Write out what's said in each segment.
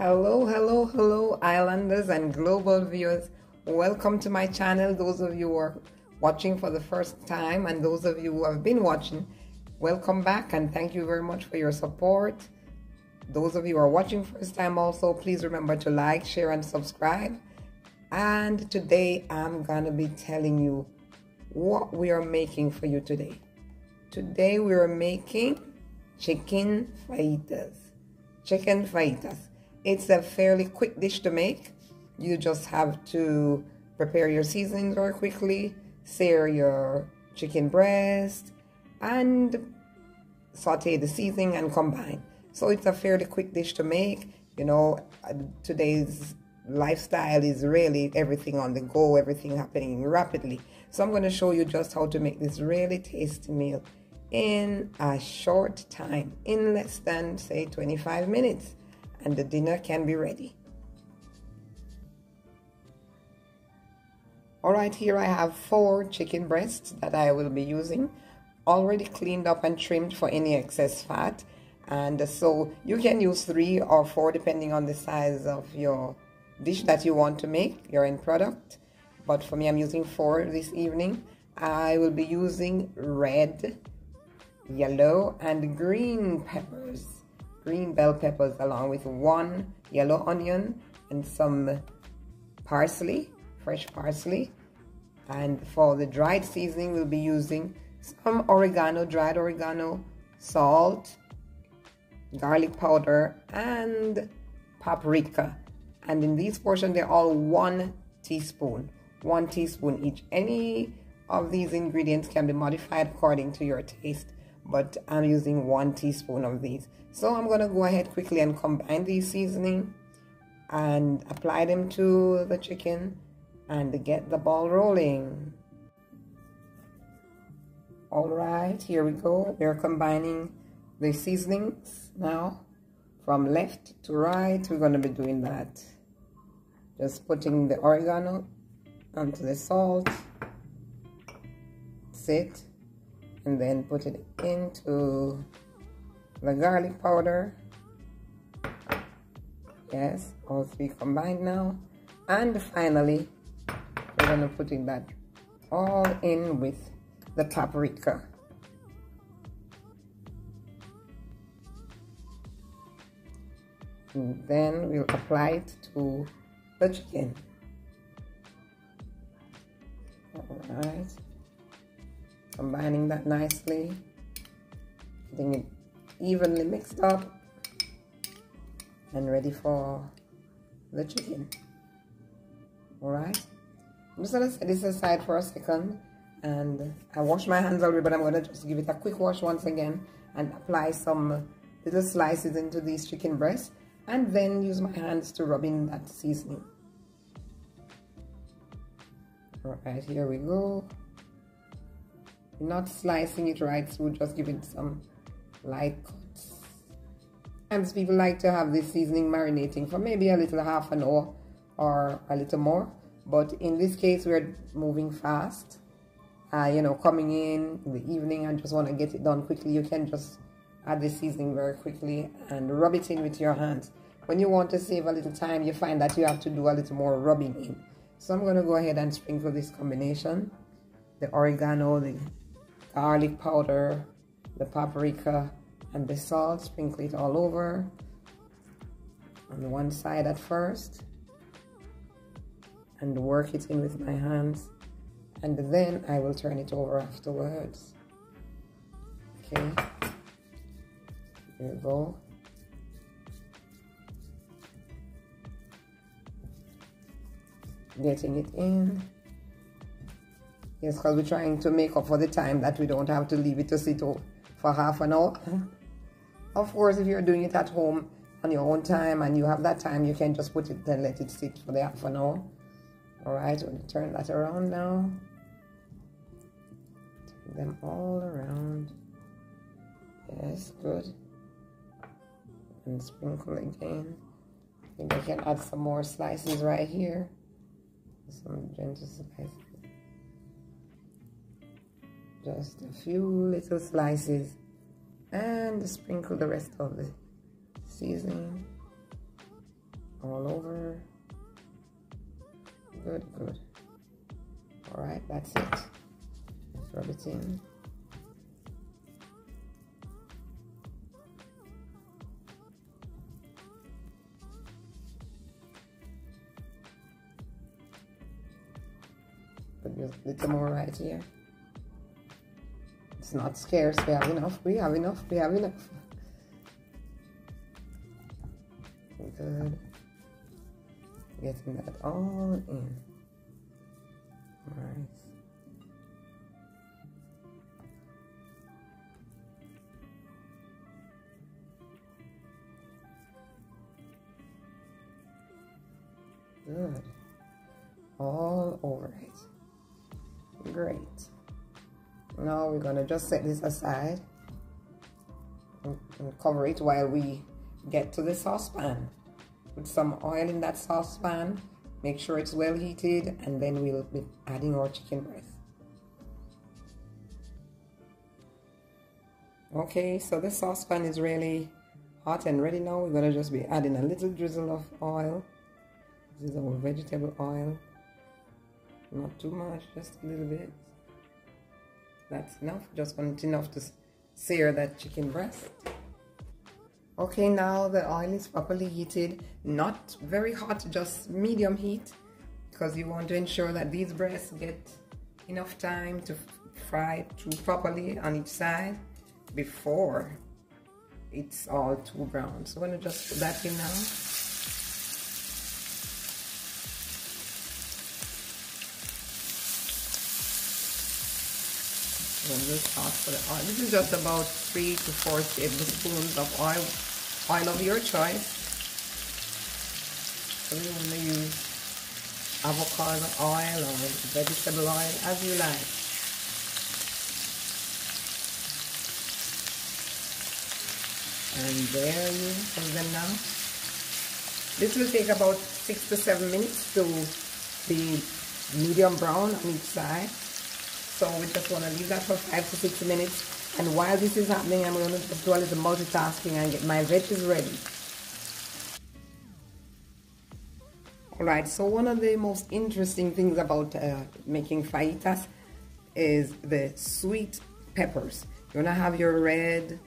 Hello, hello, hello, islanders and global viewers. Welcome to my channel. Those of you who are watching for the first time and those of you who have been watching, welcome back and thank you very much for your support. Those of you who are watching first time also, please remember to like, share, and subscribe. And today I'm gonna be telling you what we are making for you today. Today we are making chicken fajitas. Chicken fajitas. It's a fairly quick dish to make. You just have to prepare your seasonings very quickly, sear your chicken breast, and saute the seasoning and combine. So it's a fairly quick dish to make. You know, today's lifestyle is really everything on the go, everything happening rapidly. So I'm going to show you just how to make this really tasty meal in a short time, in less than, say, 25 minutes. And the dinner can be ready. Alright, here I have 4 chicken breasts that I will be using, already cleaned up and trimmed for any excess fat. And so you can use 3 or 4 depending on the size of your dish that you want to make, your end product. But for me, I'm using 4 this evening. I will be using red, yellow, and green peppers. Green bell peppers along with 1 yellow onion and some parsley, fresh parsley. And for the dried seasoning, we'll be using some oregano, dried oregano, salt, garlic powder, and paprika. And in these portions, they're all 1 teaspoon. 1 teaspoon each. Any of these ingredients can be modified according to your taste, but I'm using 1 teaspoon of these. So I'm going to go ahead quickly and combine these seasoning and apply them to the chicken and get the ball rolling. Alright, here we go. We're combining the seasonings now from left to right. We're going to be doing that. Just putting the oregano onto the salt. Sit. And then put it into the garlic powder. Yes, all 3 combined now. And finally, we're going to put in that all in with the paprika. And then we'll apply it to the chicken. Alright. Combining that nicely, getting it evenly mixed up and ready for the chicken. Alright, I'm just going to set this aside for a second, and I washed my hands already, but I'm going to just give it a quick wash once again and apply some little slices into these chicken breasts and then use my hands to rub in that seasoning. Alright, here we go. Not slicing it right through, just give it some light cuts. And people like to have this seasoning marinating for maybe a little half an hour or a little more. But in this case, we're moving fast. You know, coming in the evening and just want to get it done quickly. You can just add the seasoning very quickly and rub it in with your hands. When you want to save a little time, you find that you have to do a little more rubbing in. So I'm going to go ahead and sprinkle this combination. The oregano, the garlic powder, the paprika, and the salt. Sprinkle it all over on one side at first and work it in with my hands, and then I will turn it over afterwards. Okay, here we go. Getting it in. Yes, because we're trying to make up for the time that we don't have to leave it to sit for half an hour. Of course, if you're doing it at home on your own time and you have that time, you can just put it and let it sit for the half an hour. Alright, we'll turn that around now. Turn them all around. Yes, good. And sprinkle again. I think I can add some more slices right here. Some gentle slices. Just a few little slices and sprinkle the rest of the seasoning. all over. Good, good. All right, that's it. Rub it in. Put a little more right here. It's not scarce. We have enough. We have enough. We have enough. Good. Getting that all in. Nice. Good. All over it. Great. Now we're gonna just set this aside and cover it while we get to the saucepan. Put some oil in that saucepan. Make sure it's well heated, and then we'll be adding our chicken breast. Okay, so the saucepan is really hot and ready now. We're gonna just be adding a little drizzle of oil. This is our vegetable oil. Not too much, just a little bit. That's enough. Just want it enough to sear that chicken breast. Okay, now the oil is properly heated. Not very hot, just medium heat, because you want to ensure that these breasts get enough time to fry through properly on each side before it's all too brown. So I'm going to just put that in now. This is just about 3 to 4 tablespoons of oil of your choice. So you want to use avocado oil or vegetable oil as you like. And there you have them now. This will take about 6 to 7 minutes to be medium brown on each side. So we just want to leave that for 5 to 6 minutes. And while this is happening, I'm going to just do a little multitasking and get my veggies ready. Alright, so one of the most interesting things about making fajitas is the sweet peppers. You want to have your red,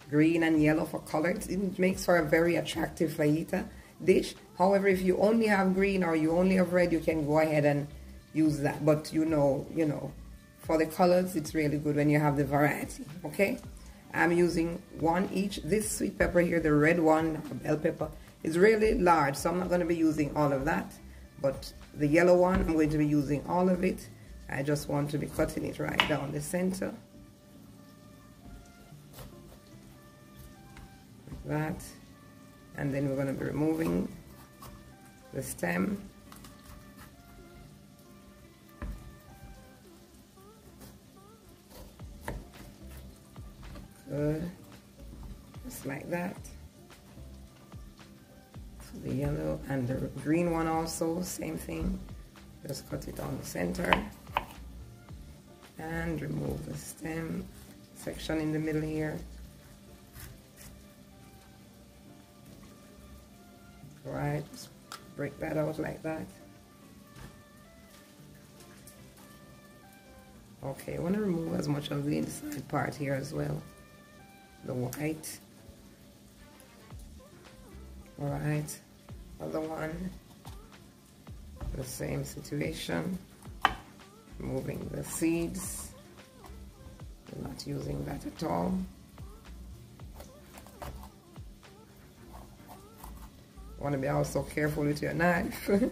green, and yellow for colors. It makes for a very attractive fajita dish. However, if you only have green or you only have red, you can go ahead and use that. But you know, for the colors, it's really good when you have the variety, okay? I'm using one each. This sweet pepper here, the red one, bell pepper, is really large, so I'm not going to be using all of that. But the yellow one, I'm going to be using all of it. I just want to be cutting it right down the center. Like that. And then we're going to be removing the stem. Good, just like that. So the yellow and the green one also, same thing. Just cut it on the center and remove the stem section in the middle here. Right, just break that out like that. Okay, I want to remove as much of the inside part here as well. The white. Alright, other one, the same situation. Removing the seeds. I'm not using that at all. Want to be also careful with your knife. Okay.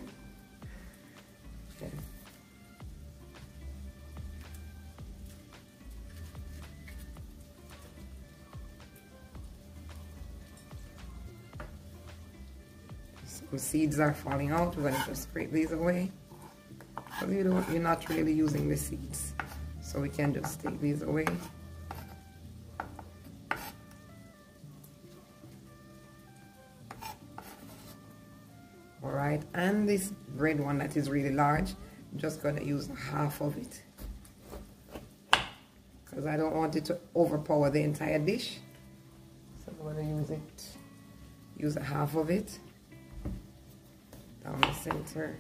Some seeds are falling out. We're going to just scrape these away. But you're not really using the seeds, so we can just take these away. Alright, and this red one that is really large, I'm just going to use half of it, because I don't want it to overpower the entire dish. So I'm going to use a half of it. down the center.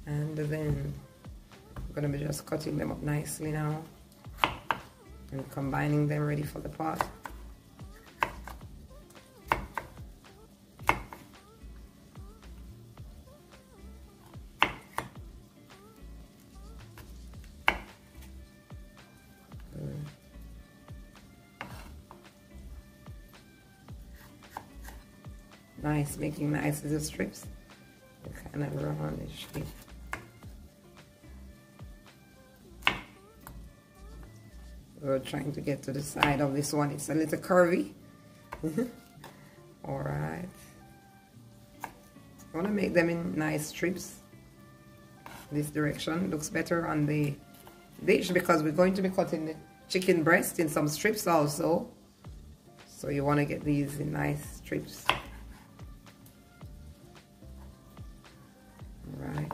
And then I'm gonna be just cutting them up nicely now and combining them ready for the pot. Nice, making nice little strips. Kind of roundish shape. We're trying to get to the side of this one. It's a little curvy. Alright. I want to make them in nice strips. This direction looks better on the dish because we're going to be cutting the chicken breast in some strips also. So you want to get these in nice strips. Alright.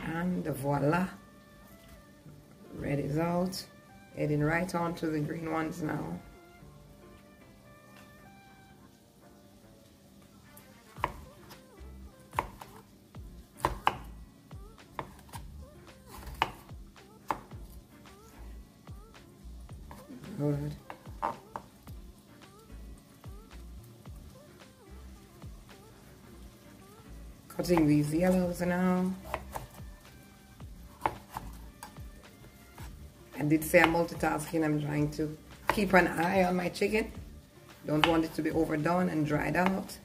And voila, red is out, heading right on to the green ones now. Good. Cutting these yellows now. I did say I'm multitasking. I'm trying to keep an eye on my chicken. Don't want it to be overdone and dried out.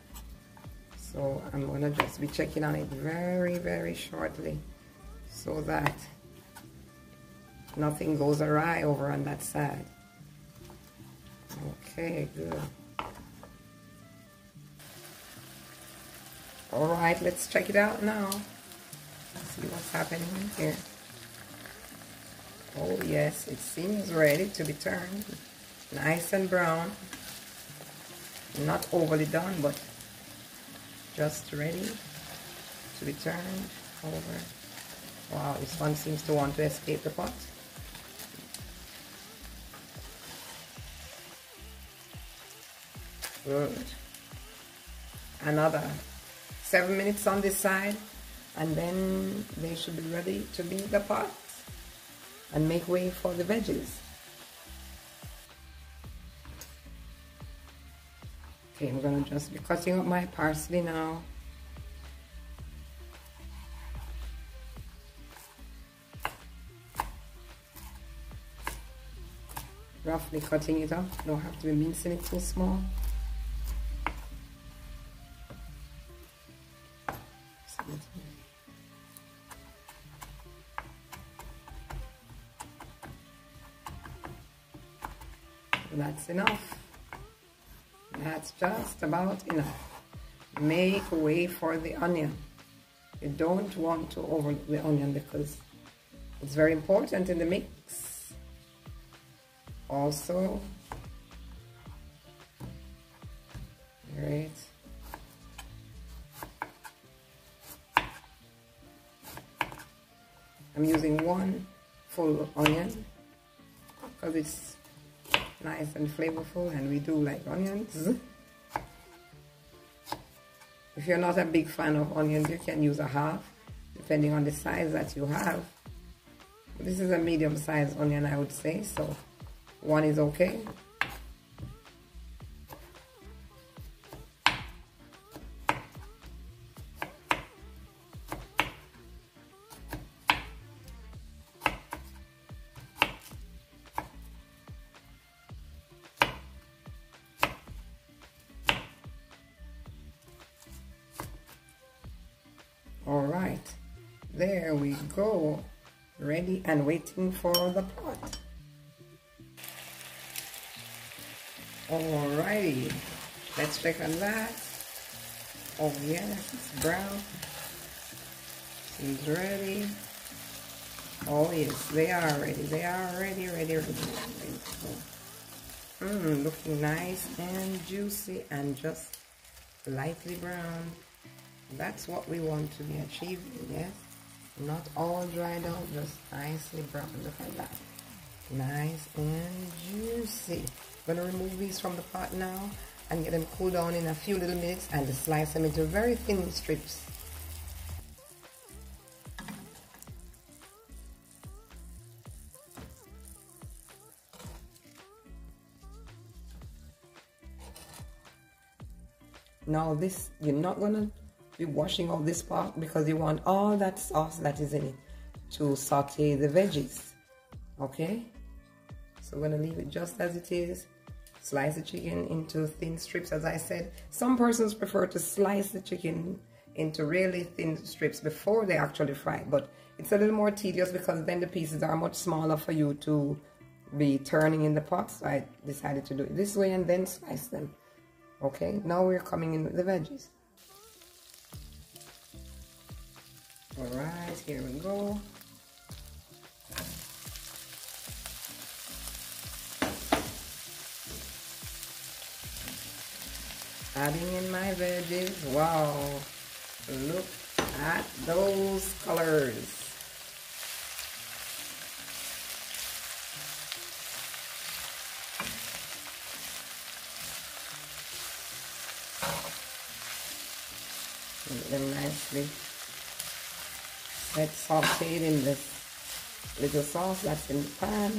So I'm gonna just be checking on it very, very shortly so that nothing goes awry over on that side. Okay, good. All right, let's check it out now. See what's happening here. Oh yes, it seems ready to be turned. Nice and brown. Not overly done, but just ready to be turned over. Wow, this one seems to want to escape the pot. Good. Another 7 minutes on this side, and then they should be ready to leave the pot and make way for the veggies. Okay, I'm gonna just be cutting up my parsley now. Roughly cutting it up, don't have to be mincing it too small. That's enough. That's just about enough. Make way for the onion. You don't want to overlook the onion because it's very important in the mix. Also, great. I'm using one full onion because it's nice and flavorful, and we do like onions. If you're not a big fan of onions, you can use a half, depending on the size that you have. This is a medium-sized onion, I would say, so one is okay. All right, there we go, ready and waiting for the pot. Alrighty, let's check on that. Oh yes, it's brown. Seems ready. Oh yes, they are ready. They are ready. Looking nice and juicy and just lightly brown. That's what we want to be achieved, yes. Not all dried out, just nicely brown. Look at that. Nice and juicy. I'm going to remove these from the pot now and get them cool down in a few little minutes and slice them into very thin strips. Now this, you're not going to be washing off this pot because you want all that sauce that is in it to saute the veggies. Okay? So we're going to leave it just as it is. Slice the chicken into thin strips, as I said. Some persons prefer to slice the chicken into really thin strips before they actually fry it, but it's a little more tedious because then the pieces are much smaller for you to be turning in the pot. So I decided to do it this way and then slice them. Okay, now we're coming in with the veggies. Alright, here we go. Adding in my veggies. Wow, look at those colors. Get them nicely set sauteed in this little sauce that's in the pan.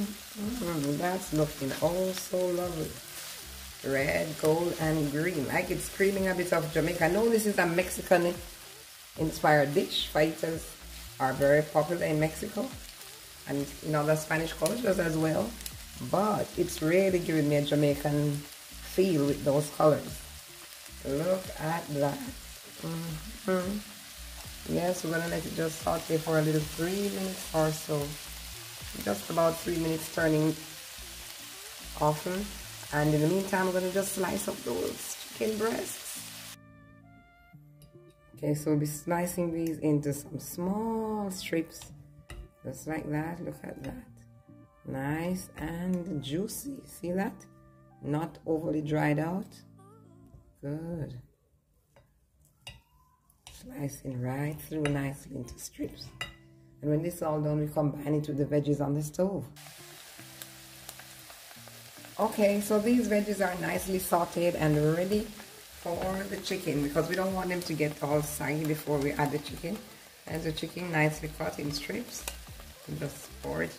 That's looking oh so lovely. Red, gold, and green. Like it's screaming a bit of Jamaica. I know this is a Mexican inspired dish. Fajitas are very popular in Mexico and in other Spanish cultures as well. But it's really giving me a Jamaican feel with those colors. Look at that. Yes, we're gonna let it just saute for a little 3 minutes or so. Just about 3 minutes, turning often. And in the meantime, we're gonna just slice up those chicken breasts. Okay, so we'll be slicing these into some small strips. Just like that, look at that. Nice and juicy, see that? Not overly dried out. Good. Slicing right through nicely into strips. And when this is all done, we combine it with the veggies on the stove. Okay, so these veggies are nicely sauteed and ready for the chicken because we don't want them to get all saggy before we add the chicken. And the chicken nicely cut in strips. And just pour it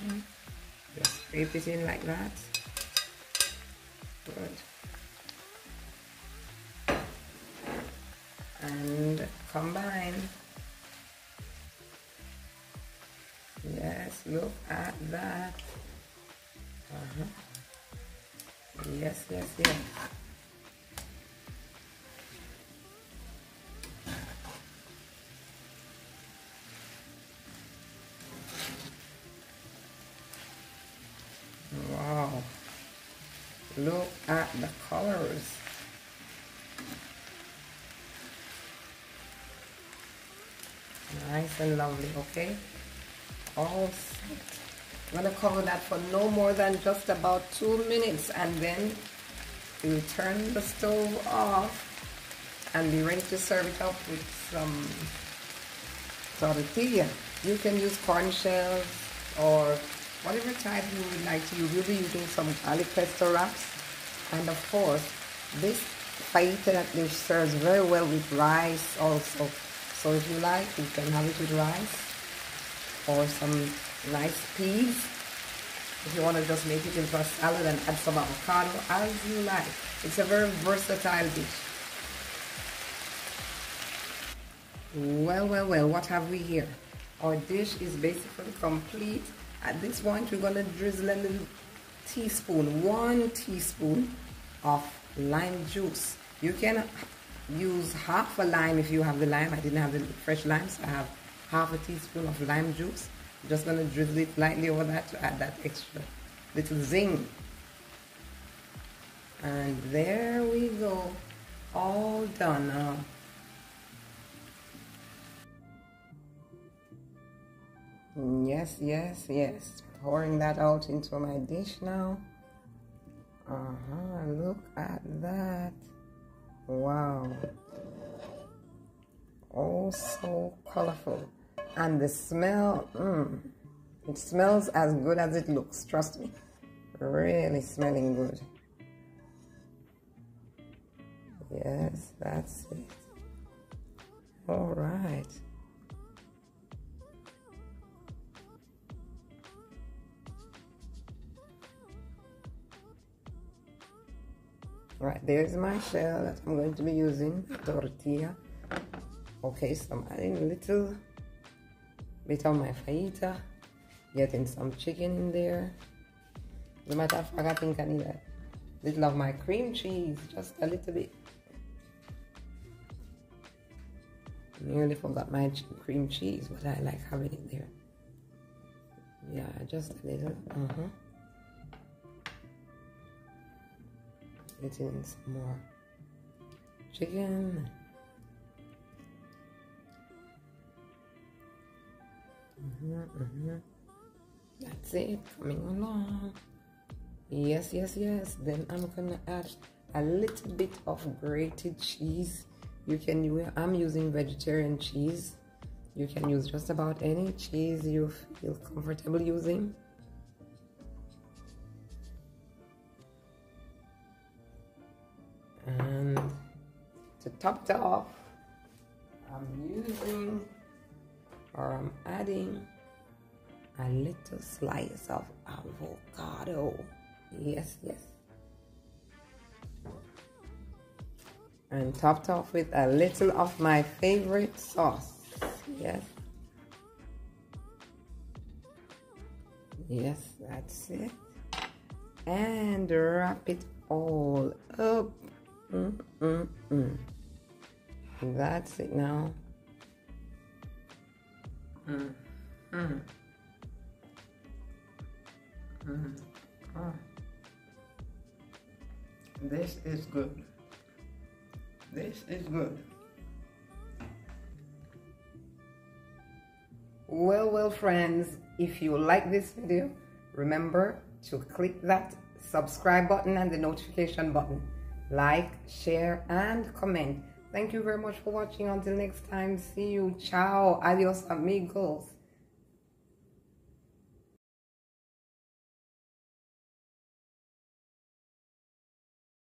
in. Just scrape it in like that. Good. And combine. Yes, look at that. Yes, yes, yes. Wow. Look at the colors. Nice and lovely, okay? All set. I'm gonna cover that for no more than just about 2 minutes and then we'll turn the stove off and be ready to serve it up with some tortilla. You can use corn shells or whatever type you would like to use. We'll be using some garlic pesto wraps. And of course, this fajita dish serves very well with rice also. So if you like, you can have it with rice or some nice peas. If you want to just make it into a salad and add some avocado, as you like. It's a very versatile dish. Well, well, well, what have we here? Our dish is basically complete. At this point, we're going to drizzle a little teaspoon, 1 teaspoon of lime juice. You can use half a lime if you have the lime. I didn't have the fresh lime, so I have half a teaspoon of lime juice. I'm just going to drizzle it lightly over that to add that extra little zing. And there we go. All done now. Yes, yes, yes. Pouring that out into my dish now. Look at that. Wow. Oh, so colorful. And the smell, it smells as good as it looks, trust me. Really smelling good. Yes, that's it. All right. Right, there's my shell that I'm going to be using, tortilla. Okay, so I'm adding a little bit of my fajita, getting some chicken in there. As a matter of fact, I think I need a little of my cream cheese, just a little bit. Nearly forgot my cream cheese, but I like having it there. Yeah, just a little. Get in some more chicken. That's it, coming along. Yes, yes, yes. Then I'm gonna add a little bit of grated cheese. You can use, I'm using vegetarian cheese. You can use just about any cheese you feel comfortable using. And to top it off, I'm adding a little slice of avocado. Yes, yes. And topped off with a little of my favorite sauce. Yes. Yes, that's it. And wrap it all up. That's it now. This is good. This is good. Well, friends, if you like this video, remember to click that subscribe button and the notification button. Like, share, and comment. Thank you very much for watching. Until next time, see you. Ciao. Adios, amigos.